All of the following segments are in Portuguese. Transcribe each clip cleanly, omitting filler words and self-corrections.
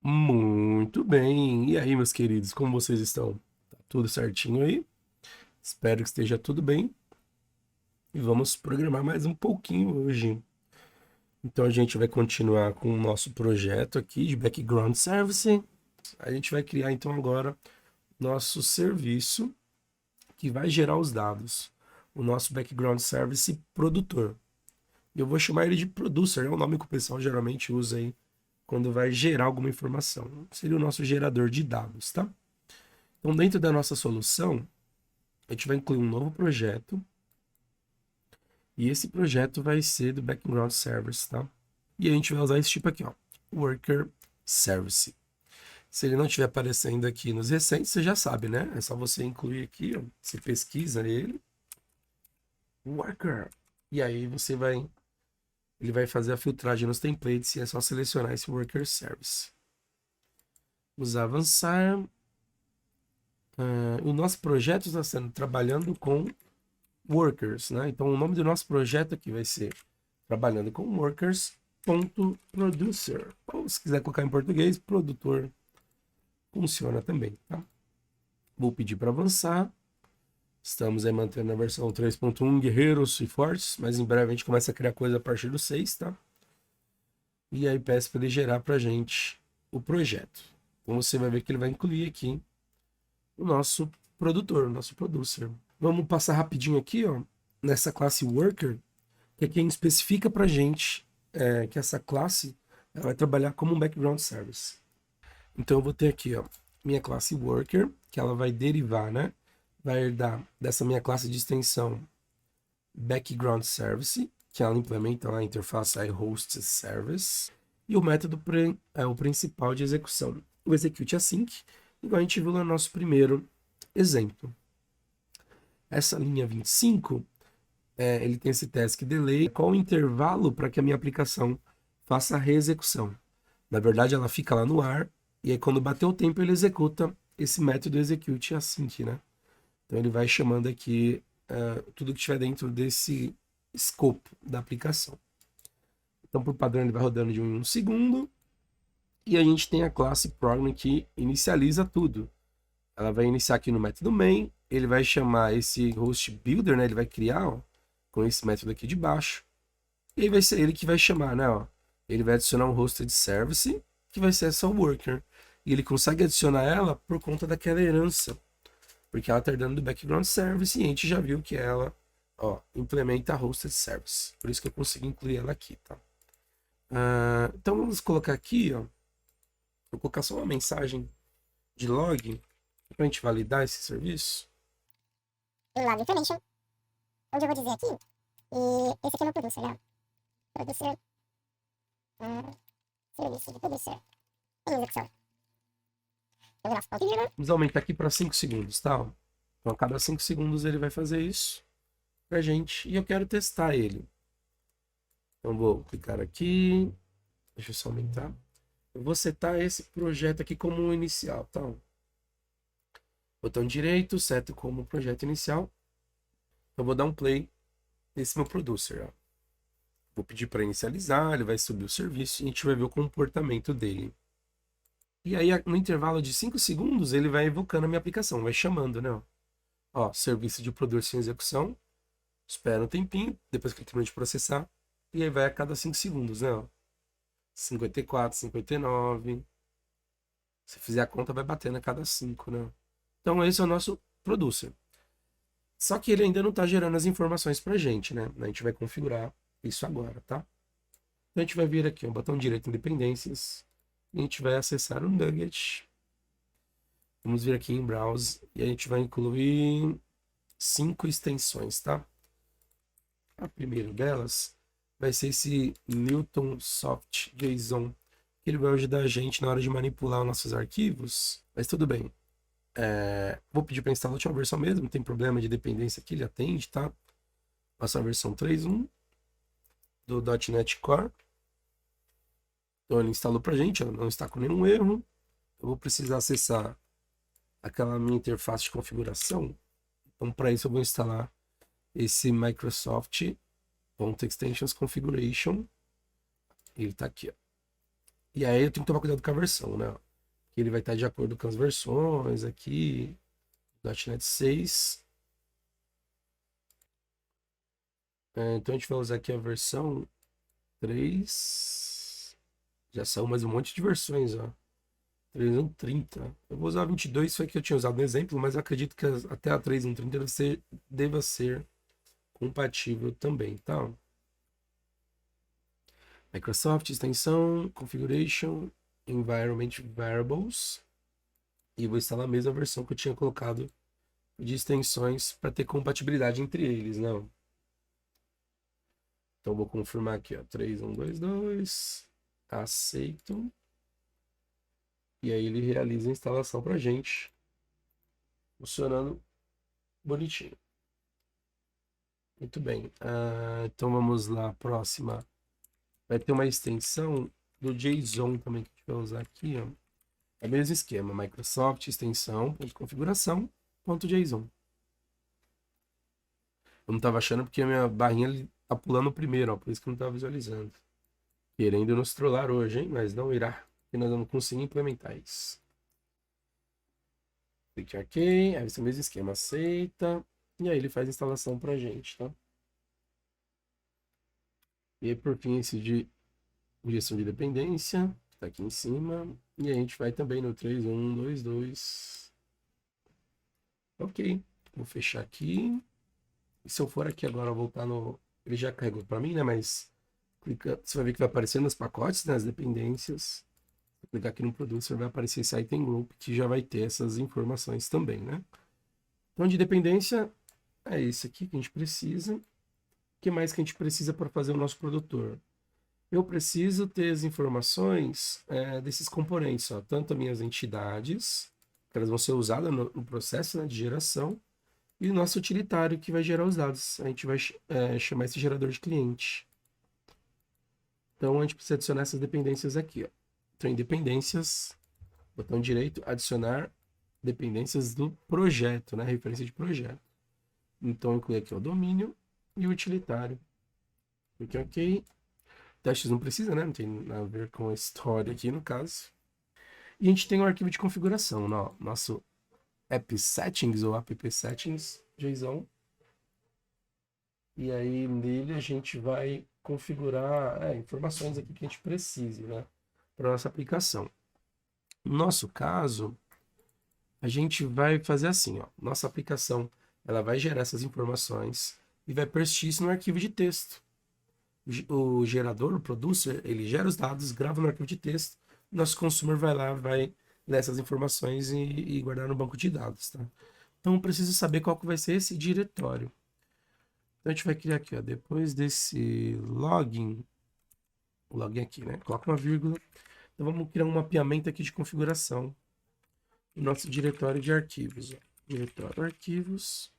Muito bem. E aí, meus queridos, como vocês estão? Tá tudo certinho aí? Espero que esteja tudo bem. E vamos programar mais um pouquinho hoje. Então a gente vai continuar com o nosso projeto aqui de background service. A gente vai criar então agora nosso serviço que vai gerar os dados. O nosso background service produtor. Eu vou chamar ele de producer, é o nome que o pessoal geralmente usa aí quando vai gerar alguma informação. Seria o nosso gerador de dados, tá? Então, dentro da nossa solução, a gente vai incluir um novo projeto. E esse projeto vai ser do background service, tá? E a gente vai usar esse tipo aqui, ó, worker service. Se ele não estiver aparecendo aqui nos recentes, você já sabe, né? É só você incluir aqui, ó, você pesquisa ele, worker. E aí ele vai fazer a filtragem nos templates e é só selecionar esse worker service. Vamos avançar. O nosso projeto está sendo trabalhando com workers, né? Então o nome do nosso projeto aqui vai ser trabalhando com workers.producer. Ou se quiser colocar em português, produtor, funciona também, tá? Vou pedir para avançar. Estamos aí mantendo a versão 3.1 guerreiros e fortes, mas em breve a gente começa a criar coisa a partir do 6, tá? E aí peço para ele gerar para a gente o projeto. Então você vai ver que ele vai incluir aqui o nosso produtor, o nosso producer. Vamos passar rapidinho aqui, ó, nessa classe worker, que é quem especifica para a gente que essa classe ela vai trabalhar como um background service. Então eu vou ter aqui, ó, minha classe worker, que ela vai derivar, né? Vai herdar dessa minha classe de extensão background service, que ela implementa lá a interface iHost service, e o método é o principal de execução, o execute async, igual a gente viu no nosso primeiro exemplo. Essa linha 25, ele tem esse task delay, qual o intervalo para que a minha aplicação faça a reexecução. Na verdade, ela fica lá no ar, e aí quando bater o tempo, ele executa esse método execute async, né? Então ele vai chamando aqui tudo que estiver dentro desse escopo da aplicação. Então, por padrão, ele vai rodando de 1 em 1 segundo, e a gente tem a classe program que inicializa tudo. Ela vai iniciar aqui no método main, ele vai chamar esse host builder, né? Ele vai criar, ó, com esse método aqui de baixo. E aí vai ser ele que vai chamar, né? Ó, ele vai adicionar um hosted service, que vai ser essa worker. E ele consegue adicionar ela por conta daquela herança. Porque ela está herdando do background service e a gente já viu que ela, ó, implementa a hosted service. Por isso que eu consegui incluir ela aqui, tá? Então vamos colocar aqui, ó. Vou colocar só uma mensagem de log para a gente validar esse serviço. Log information, onde eu vou dizer aqui, e esse aqui é o meu producer, né? Producer, serviço de producer, em execução. Vamos aumentar aqui para 5 segundos, tá? Então a cada 5 segundos ele vai fazer isso pra gente e eu quero testar ele. Então vou clicar aqui, deixa eu só aumentar. Eu vou setar esse projeto aqui como um inicial, tá? Botão direito, seto como projeto inicial. Eu vou dar um play nesse meu producer, ó. Vou pedir para inicializar, ele vai subir o serviço e a gente vai ver o comportamento dele. E aí, no intervalo de 5 segundos, ele vai evocando a minha aplicação, vai chamando, né? Ó, serviço de producer em execução. Espera um tempinho, depois que ele termina de processar. E aí vai a cada 5 segundos, né? Ó. 54, 59. Se fizer a conta, vai batendo a cada 5, né? Então, esse é o nosso producer. Só que ele ainda não está gerando as informações para a gente, né? A gente vai configurar isso agora, tá? Então, a gente vai vir aqui, ó, botão direito em dependências. E a gente vai acessar o Nugget. Vamos vir aqui em Browse e a gente vai incluir 5 extensões, tá? A primeira delas vai ser esse Newton Soft JSON, que ele vai ajudar a gente na hora de manipular os nossos arquivos, mas tudo bem. Vou pedir para instalar a última versão mesmo, não tem problema de dependência aqui, ele atende, tá? Passar a versão 3.1 do .NET Core. Então ele instalou pra gente, não está com nenhum erro. Eu vou precisar acessar aquela minha interface de configuração. Então para isso eu vou instalar esse Microsoft .extensions configuration. Ele está aqui, ó. E aí eu tenho que tomar cuidado com a versão, né? Que ele vai estar de acordo com as versões aqui. .NET 6. Então a gente vai usar aqui a versão 3. Já saiu mais um monte de versões, ó. 3.1.30. Eu vou usar a 22, foi que eu tinha usado no exemplo, mas eu acredito que até a 3.1.30 deva ser compatível também, tá? Microsoft, extensão, configuration, environment variables. E vou instalar a mesma versão que eu tinha colocado de extensões para ter compatibilidade entre eles, né? Então vou confirmar aqui, ó, 3.1.2.2, aceito. E aí ele realiza a instalação pra gente, funcionando bonitinho. Muito bem. Então vamos lá, próxima. Vai ter uma extensão do JSON também que a gente vai usar aqui, ó. É o mesmo esquema, Microsoft, extensão, ponto configuração, ponto JSON. Eu não estava achando porque a minha barrinha tá pulando primeiro, ó, por isso que eu não estava visualizando. Querendo nos trollar hoje, hein? Mas não irá, porque nós vamos conseguir implementar isso. Clique OK, aí esse mesmo esquema, aceita, e aí ele faz a instalação pra gente, tá? E aí, por fim, esse de injeção de dependência, que tá aqui em cima, e a gente vai também no 3.1.2.2. Ok, vou fechar aqui. E se eu for aqui agora, voltar no... Ele já carregou para mim, né? Mas clica... você vai ver que vai aparecer nos pacotes, né? As dependências. Vou clicar aqui no producer, vai aparecer esse item group, que já vai ter essas informações também, né? Então, de dependência, é esse aqui que a gente precisa. O que mais que a gente precisa para fazer o nosso produtor? Eu preciso ter as informações desses componentes, ó, tanto as minhas entidades, que elas vão ser usadas no processo, né, de geração, e o nosso utilitário que vai gerar os dados. A gente vai chamar esse gerador de cliente. Então a gente precisa adicionar essas dependências aqui. Ó. Então em dependências, botão direito, adicionar dependências do projeto, né, referência de projeto. Então eu incluo aqui o domínio e o utilitário. Clique OK. Testes não precisa, né? Não tem nada a ver com a história aqui no caso. E a gente tem um arquivo de configuração, nosso app settings ou app settings JSON. E aí nele a gente vai configurar informações aqui que a gente precise, né? Para nossa aplicação. No nosso caso, a gente vai fazer assim, ó. Nossa aplicação, ela vai gerar essas informações e vai persistir isso no arquivo de texto. O gerador, o producer, ele gera os dados, grava no arquivo de texto, nosso consumer vai lá, vai ler essas informações e guardar no banco de dados, tá? Então eu preciso saber qual que vai ser esse diretório. Então a gente vai criar aqui, ó, depois desse login, o login aqui, né? Coloca uma vírgula. Então vamos criar um mapeamento aqui de configuração do nosso diretório de arquivos, ó. Diretório arquivos,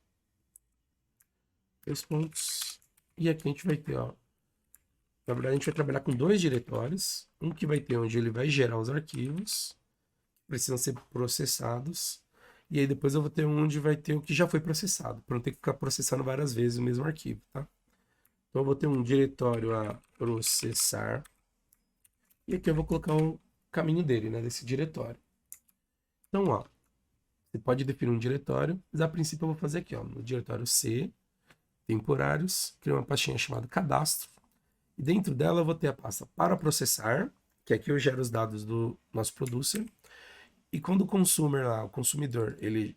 2 pontos, e aqui a gente vai ter, ó, na verdade, a gente vai trabalhar com 2 diretórios. Um que vai ter onde ele vai gerar os arquivos, que precisam ser processados. E aí depois eu vou ter um onde vai ter o que já foi processado, para não ter que ficar processando várias vezes o mesmo arquivo, tá? Então eu vou ter um diretório a processar. E aqui eu vou colocar um caminho dele, né, desse diretório. Então, ó, você pode definir um diretório, mas a princípio eu vou fazer aqui, ó, no diretório C, temporários, criar uma pastinha chamada cadastro. E dentro dela eu vou ter a pasta para processar, que aqui eu gero os dados do nosso producer. E quando o consumer lá, o consumidor, ele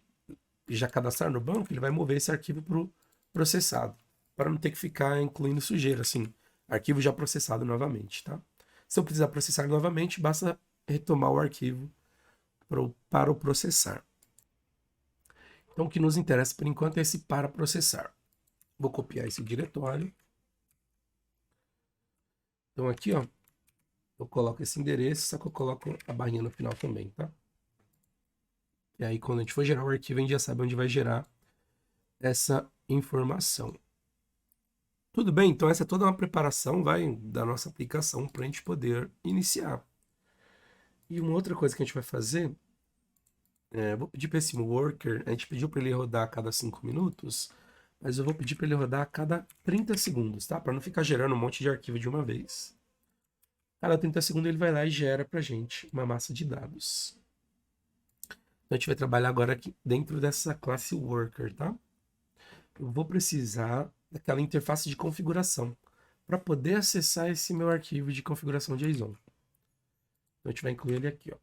já cadastrar no banco, ele vai mover esse arquivo para o processado, para não ter que ficar incluindo sujeira, assim, arquivo já processado novamente, tá? Se eu precisar processar novamente, basta retomar o arquivo para o processar. Então o que nos interessa por enquanto é esse para processar. Vou copiar esse diretório. Então aqui, ó, eu coloco esse endereço, só que eu coloco a barrinha no final também, tá? E aí, quando a gente for gerar o arquivo, a gente já sabe onde vai gerar essa informação. Tudo bem? Então, essa é toda uma preparação, da nossa aplicação para a gente poder iniciar. E uma outra coisa que a gente vai fazer, vou pedir para esse worker, a gente pediu para ele rodar a cada 5 minutos, mas eu vou pedir para ele rodar a cada 30 segundos, tá? Para não ficar gerando um monte de arquivo de uma vez. Cada 30 segundos ele vai lá e gera pra gente uma massa de dados. Então a gente vai trabalhar agora aqui dentro dessa classe worker, tá? Eu vou precisar daquela interface de configuração para poder acessar esse meu arquivo de configuração JSON. Então a gente vai incluir ele aqui, ó.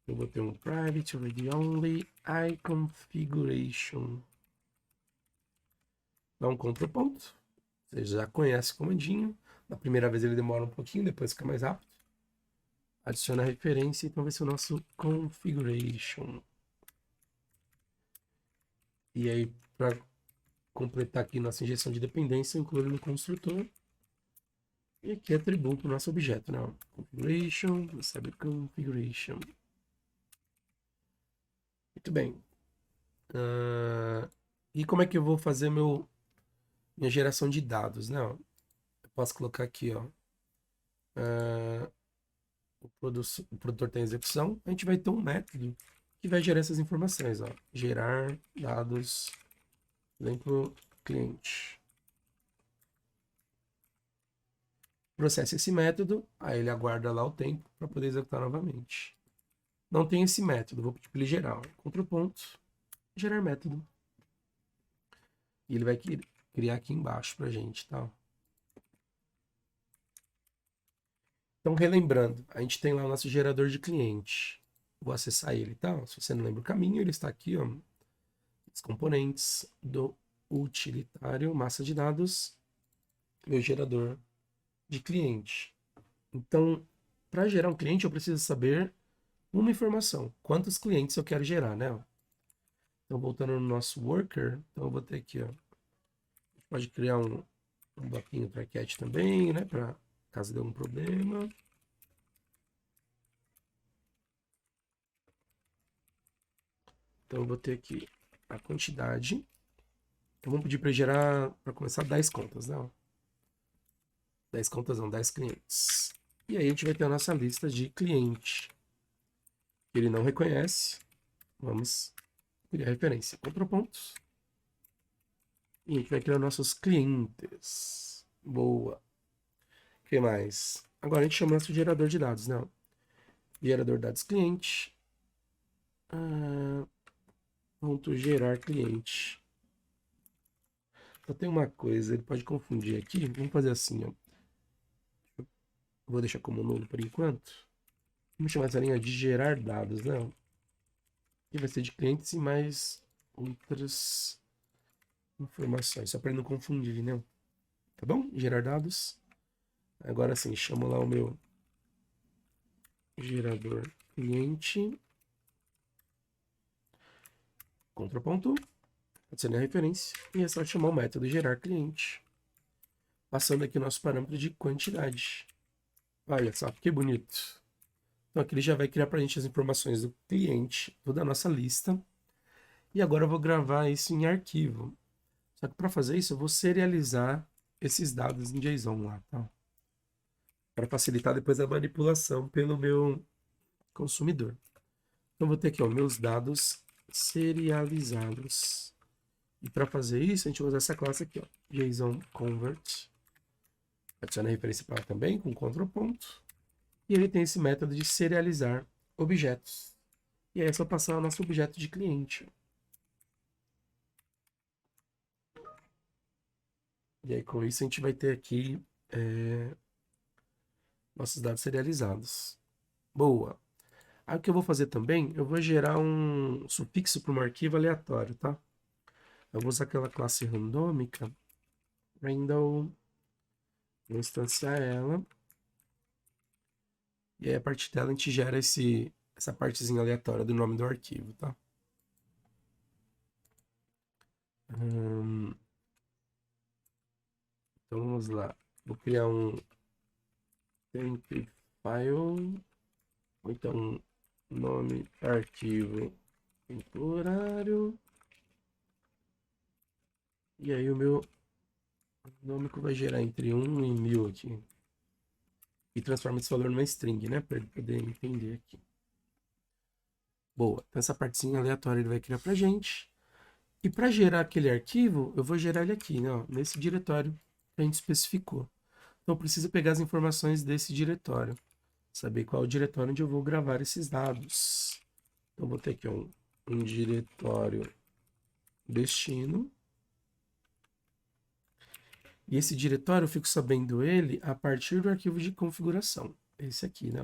Eu vou ter um private read only iConfiguration. Dá um Ctrl ponto. Você já conhece o comandinho. Na primeira vez ele demora um pouquinho, depois fica mais rápido. Adiciona a referência, então vai ser o nosso configuration. E aí, para completar aqui nossa injeção de dependência, eu incluo ele no construtor. E aqui atributo o nosso objeto, né? Configuration, recebe configuration. Muito bem. E como é que eu vou fazer minha geração de dados, né? Eu posso colocar aqui, ó. O produtor tem execução. A gente vai ter um método que vai gerar essas informações, ó. Gerar dados, exemplo, cliente. Processa esse método, aí ele aguarda lá o tempo para poder executar novamente. Não tem esse método, vou pedir para ele gerar. Ctrl ponto, gerar método. E ele vai criar aqui embaixo para a gente, tá? Então, relembrando, a gente tem lá o nosso gerador de cliente. Vou acessar ele, tá? Se você não lembra o caminho, ele está aqui, ó. Os componentes do utilitário, massa de dados, meu gerador de cliente. Então, para gerar um cliente, eu preciso saber uma informação. Quantos clientes eu quero gerar, né? Então, voltando no nosso worker, então eu vou ter aqui, ó. A gente pode criar um bloquinho para cat também, né? Para caso dê um problema. Então, eu vou ter aqui a quantidade. Então, vamos pedir para gerar, para começar, 10 contas, né? 10 contas não, 10 clientes. E aí a gente vai ter a nossa lista de cliente. Ele não reconhece. Vamos criar referência. Ctrl pontos. E a gente vai criar nossos clientes. Boa. O que mais? Agora a gente chama nosso gerador de dados, né? Gerador de dados cliente. Ponto gerar cliente. Só tem uma coisa, ele pode confundir aqui. Vamos fazer assim, ó. Vou deixar como nulo por enquanto. Vamos chamar essa linha de gerar dados, né? Que vai ser de clientes e mais outras informações, só para não confundir, né? Tá bom? Gerar dados. Agora sim, chamo lá o meu gerador cliente. Ctrl ponto. Adicionei a referência. E é só chamar o método gerar cliente. Passando aqui o nosso parâmetro de quantidade. Olha só, que bonito. Então aqui ele já vai criar para a gente as informações do cliente, toda a nossa lista. E agora eu vou gravar isso em arquivo. Só que para fazer isso eu vou serializar esses dados em JSON lá, tá? Para facilitar depois a manipulação pelo meu consumidor. Então vou ter aqui, ó, meus dados serializados. E para fazer isso, a gente vai usar essa classe aqui, ó, JSON Convert. Adiciona a referência para também com Ctrl ponto. E ele tem esse método de serializar objetos. E aí é só passar o nosso objeto de cliente. E aí com isso a gente vai ter aqui nossos dados serializados. Boa. Aí o que eu vou fazer também, eu vou gerar um sufixo para um arquivo aleatório, tá? Eu vou usar aquela classe randômica, random, vou instanciar ela. E aí a partir dela a gente gera essa partezinha aleatória do nome do arquivo, tá? Então vamos lá. Vou criar um temp file, ou então nome arquivo temporário. E aí o meu nome que vai gerar entre 1 e 1000 aqui. E transforma esse valor numa string, né? Para ele poder entender aqui. Boa. Então essa partezinha aleatória ele vai criar pra gente. E para gerar aquele arquivo, eu vou gerar ele aqui, né? Ó, nesse diretório que a gente especificou. Então eu preciso pegar as informações desse diretório, saber qual é o diretório onde eu vou gravar esses dados. Então eu vou ter aqui um diretório destino. E esse diretório eu fico sabendo ele a partir do arquivo de configuração. Esse aqui, né?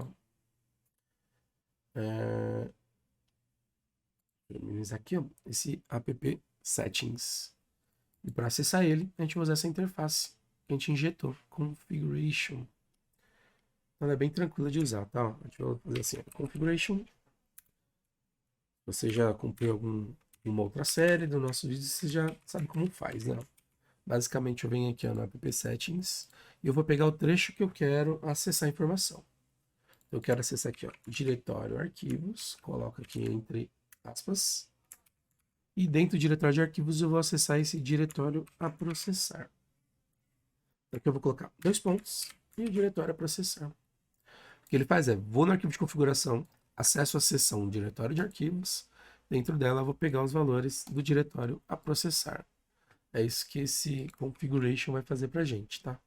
Minimizar aqui, ó, esse app settings. E para acessar ele, a gente vai usar essa interface que a gente injetou, configuration. Então ela é bem tranquila de usar, tá? A gente vai fazer assim, configuration. Você já acompanhou alguma outra série do nosso vídeo, você já sabe como faz, né? Basicamente eu venho aqui ó, no app settings e eu vou pegar o trecho que eu quero acessar a informação. Eu quero acessar aqui, ó, diretório arquivos, coloco aqui entre aspas. E dentro do diretório de arquivos eu vou acessar esse diretório a processar. Aqui eu vou colocar 2 pontos e o diretório a processar. O que ele faz é, vou no arquivo de configuração, acesso a seção diretório de arquivos, dentro dela eu vou pegar os valores do diretório a processar. É isso que esse configuration vai fazer pra gente, tá?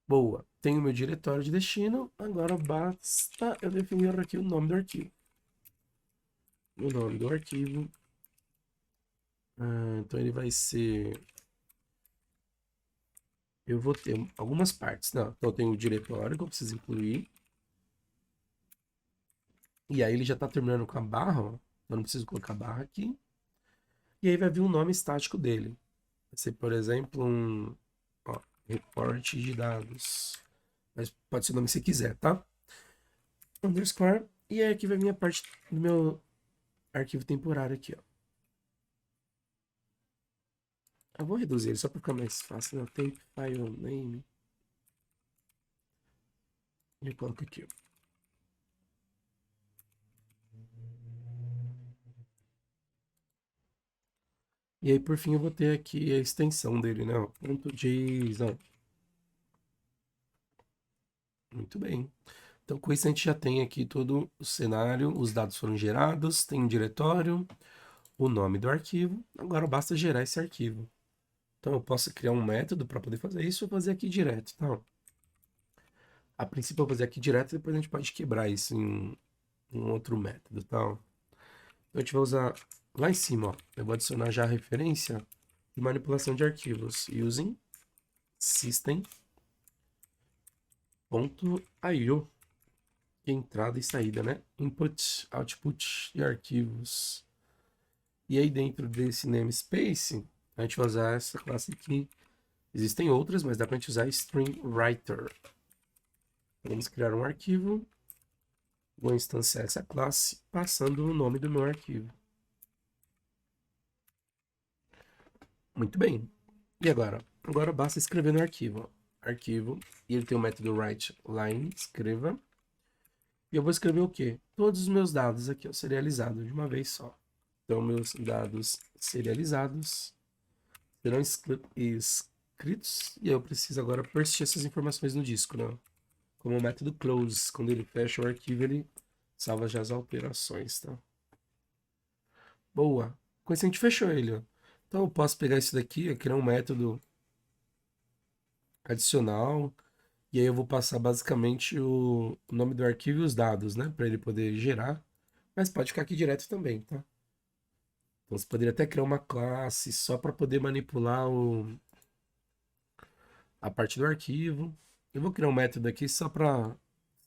Boa, tenho meu diretório de destino, agora basta eu definir aqui o nome do arquivo. O nome do arquivo, então ele vai ser... Eu vou ter algumas partes, né? Então eu tenho o diretório que eu preciso incluir. E aí ele já está terminando com a barra, ó. Eu não preciso colocar a barra aqui. E aí vai vir um nome estático dele. Vai ser, por exemplo, ó, reporte de dados. Mas pode ser o nome que você quiser, tá? Underscore. E aí aqui vai vir a parte do meu arquivo temporário aqui, ó. Eu vou reduzir ele só para ficar mais fácil, né? Temp file name. E eu coloco aqui, ó. E aí, por fim, eu vou ter aqui a extensão dele, né? .json. Muito bem. Então, com isso, a gente já tem aqui todo o cenário. Os dados foram gerados, tem um diretório, o nome do arquivo. Agora, basta gerar esse arquivo. Então, eu posso criar um método para poder fazer isso ou fazer aqui direto. Então, a princípio, eu vou fazer aqui direto, depois a gente pode quebrar isso em um outro método. Tá? Então, a gente vai usar lá em cima. Ó, eu vou adicionar já a referência de manipulação de arquivos. Using system.io, que é entrada e saída, né? Input, output e arquivos. E aí dentro desse namespace, a gente vai usar essa classe aqui. Existem outras, mas dá para a gente usar string writer. Vamos criar um arquivo. Vou instanciar essa classe passando o nome do meu arquivo. Muito bem. E agora? Agora basta escrever no arquivo. Ó. Arquivo. E ele tem o método writeLine. Escreva. E eu vou escrever o quê? Todos os meus dados aqui, ó, serializados de uma vez só. Então, meus dados serializados serão escritos. E aí eu preciso agora persistir essas informações no disco, né? Como o método close. Quando ele fecha o arquivo, ele salva já as alterações, tá? Boa. Com isso a gente fechou ele, ó. Então eu posso pegar isso daqui, criar um método adicional. E aí eu vou passar basicamente o nome do arquivo e os dados, né? Para ele poder gerar. Mas pode ficar aqui direto também, tá? Então você poderia até criar uma classe só para poder manipular a parte do arquivo. Eu vou criar um método aqui só para,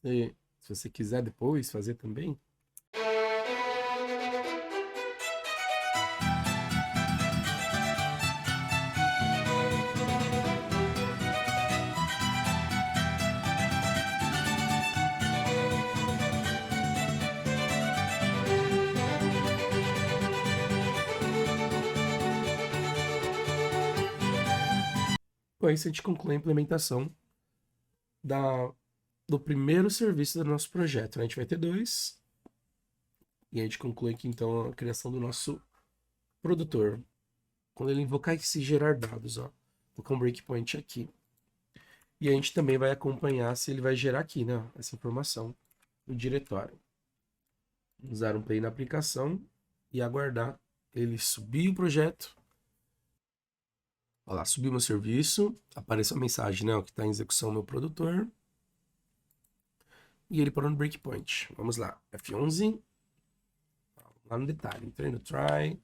se você quiser depois fazer também. Com isso a gente conclui a implementação do primeiro serviço do nosso projeto. A gente vai ter 2. E a gente conclui aqui então a criação do nosso produtor. Quando ele invocar esse gerar dados, ó, vou colocar um breakpoint aqui. E a gente também vai acompanhar se ele vai gerar aqui, né, essa informação no diretório. Usar um play na aplicação e aguardar ele subir o projeto Olha lá, subiu meu serviço, apareceu a mensagem, né, ó, que está em execução meu produtor. E ele parou no breakpoint. Vamos lá, F11. Lá no detalhe, entrei no try.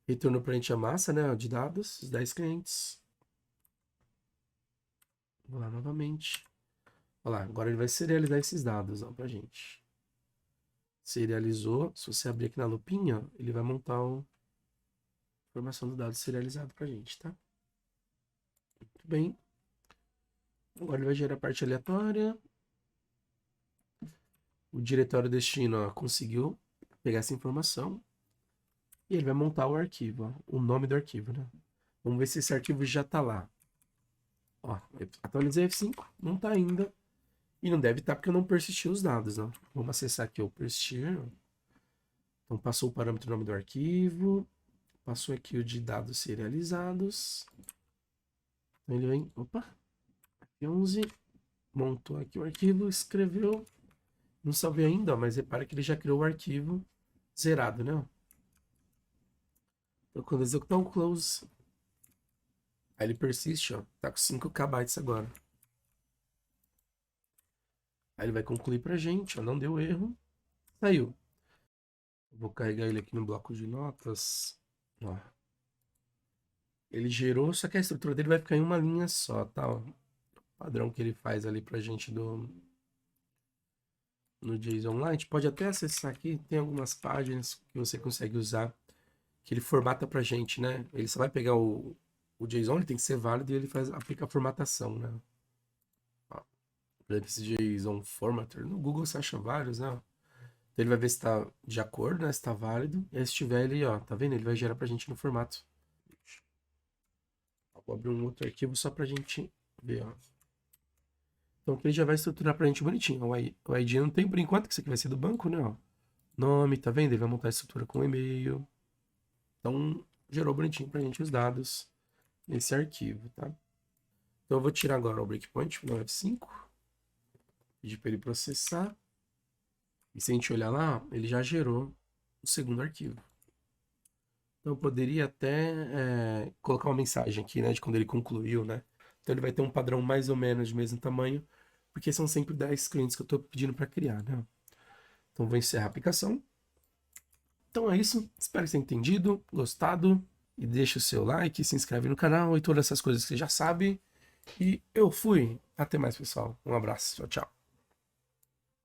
Retornou para a gente a massa, né, de dados, os 10 clientes. Vou lá novamente. Olha lá, agora ele vai serializar esses dados, ó, pra gente. Serializou. Se você abrir aqui na lupinha, ó, ele vai montar a informação do dado serializado pra gente, tá? Muito bem. Agora ele vai gerar a parte aleatória. O diretório destino, ó, conseguiu pegar essa informação. E ele vai montar o arquivo, ó, o nome do arquivo, né? Vamos ver se esse arquivo já tá lá. Ó, eu atualizei F5, não tá ainda. E não deve estar porque eu não persisti os dados, não. Vamos acessar aqui o persistir. Então passou o parâmetro nome do arquivo. Passou aqui o de dados serializados. Então ele vem, opa, F11. Montou aqui o arquivo, escreveu. Não salvei ainda, ó, mas repara que ele já criou o arquivo zerado, né? Então quando executar o close, aí ele persiste, ó. Tá com 5 KB agora. Aí ele vai concluir pra gente, ó. Não deu erro. Saiu. Vou carregar ele aqui no bloco de notas. Ó. Ele gerou, só que a estrutura dele vai ficar em uma linha só, tá? Ó. O padrão que ele faz ali pra gente no JSON Online. A gente pode até acessar aqui, tem algumas páginas que você consegue usar, que ele formata pra gente, né? Ele só vai pegar o JSON, ele tem que ser válido e ele aplica a formatação, né? Ó. Por exemplo, esse JSON Formatter, no Google você acha vários, né? Então ele vai ver se está de acordo, né? Se está válido. E aí se tiver, ele, ó, tá vendo? Ele vai gerar pra gente no formato. Vou abrir um outro arquivo só pra gente ver, ó. Então aqui ele já vai estruturar pra gente bonitinho. O ID não tem por enquanto, que isso aqui vai ser do banco, né? Ó. Nome, tá vendo? Ele vai montar a estrutura com e-mail. Então gerou bonitinho pra gente os dados nesse arquivo, tá? Então eu vou tirar agora o breakpoint no F5. Pedir pra ele processar. E se a gente olhar lá, ele já gerou o segundo arquivo. Então eu poderia até colocar uma mensagem aqui, né, de quando ele concluiu, né? Então ele vai ter um padrão mais ou menos de mesmo tamanho, porque são sempre 10 clientes que eu estou pedindo para criar, né? Então vou encerrar a aplicação. Então é isso, espero que você tenha entendido, gostado, e deixa o seu like, se inscreve no canal e todas essas coisas que você já sabe. E eu fui. Até mais, pessoal. Um abraço. Tchau, tchau.